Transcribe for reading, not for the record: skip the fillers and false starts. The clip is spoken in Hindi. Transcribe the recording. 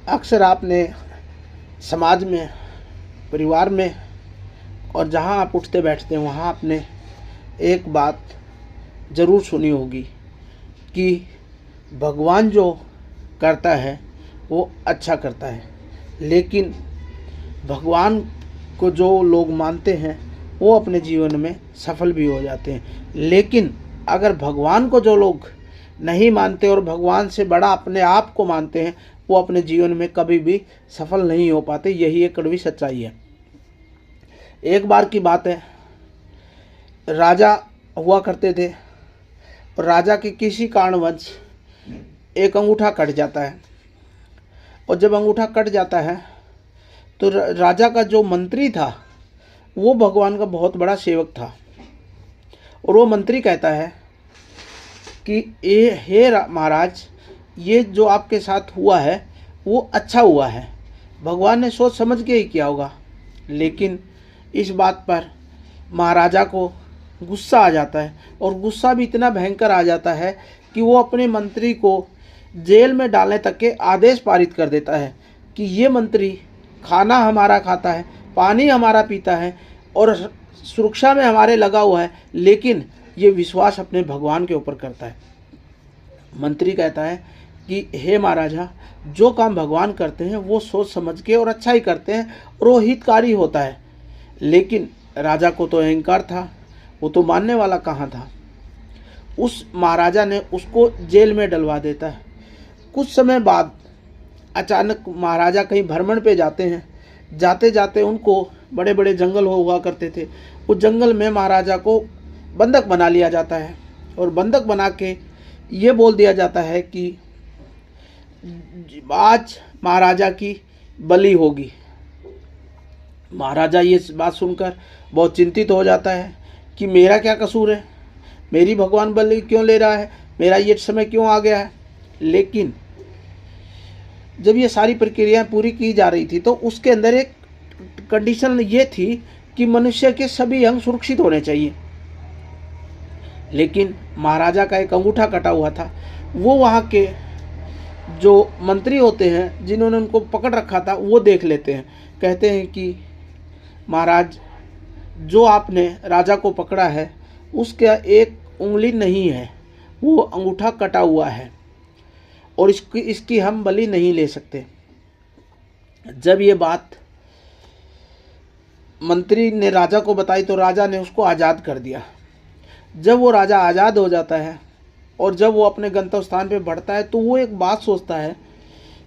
अक्सर आपने समाज में, परिवार में और जहाँ आप उठते बैठते हैं वहाँ आपने एक बात ज़रूर सुनी होगी कि भगवान जो करता है वो अच्छा करता है, लेकिन भगवान को जो लोग मानते हैं वो अपने जीवन में सफल भी हो जाते हैं। लेकिन अगर भगवान को जो लोग नहीं मानते और भगवान से बड़ा अपने आप को मानते हैं, वो अपने जीवन में कभी भी सफल नहीं हो पाते। यही एक कड़वी सच्चाई है। एक बार की बात है, राजा हुआ करते थे और राजा के किसी कारणवश एक अंगूठा कट जाता है, और जब अंगूठा कट जाता है तो राजा का जो मंत्री था वो भगवान का बहुत बड़ा सेवक था, और वो मंत्री कहता है कि हे महाराज, ये जो आपके साथ हुआ है वो अच्छा हुआ है, भगवान ने सोच समझ के ही किया होगा। लेकिन इस बात पर महाराजा को गुस्सा आ जाता है, और गुस्सा भी इतना भयंकर आ जाता है कि वो अपने मंत्री को जेल में डालने तक के आदेश पारित कर देता है कि ये मंत्री खाना हमारा खाता है, पानी हमारा पीता है और सुरक्षा में हमारे लगा हुआ है, लेकिन ये विश्वास अपने भगवान के ऊपर करता है। मंत्री कहता है कि हे महाराजा, जो काम भगवान करते हैं वो सोच समझ के और अच्छा ही करते हैं और वो हितकारी होता है। लेकिन राजा को तो अहंकार था, वो तो मानने वाला कहाँ था। उस महाराजा ने उसको जेल में डलवा देता है। कुछ समय बाद अचानक महाराजा कहीं भ्रमण पे जाते हैं। जाते जाते उनको बड़े बड़े जंगल हुआ करते थे, उस जंगल में महाराजा को बंधक बना लिया जाता है, और बंधक बना के ये बोल दिया जाता है कि आज महाराजा की बलि होगी। महाराजा ये बात सुनकर बहुत चिंतित हो जाता है कि मेरा क्या कसूर है, मेरी भगवान बलि क्यों ले रहा है, मेरा ये समय क्यों आ गया है। लेकिन जब ये सारी प्रक्रियाएं पूरी की जा रही थी तो उसके अंदर एक कंडीशन ये थी कि मनुष्य के सभी अंग सुरक्षित होने चाहिए। लेकिन महाराजा का एक अंगूठा कटा हुआ था। वो वहाँ के जो मंत्री होते हैं जिन्होंने उनको पकड़ रखा था वो देख लेते हैं, कहते हैं कि महाराज, जो आपने राजा को पकड़ा है उसका एक उंगली नहीं है, वो अंगूठा कटा हुआ है और इसकी हम बलि नहीं ले सकते। जब ये बात मंत्री ने राजा को बताई तो राजा ने उसको आज़ाद कर दिया। जब वो राजा आज़ाद हो जाता है और जब वो अपने गंतव्य स्थान पे बढ़ता है तो वो एक बात सोचता है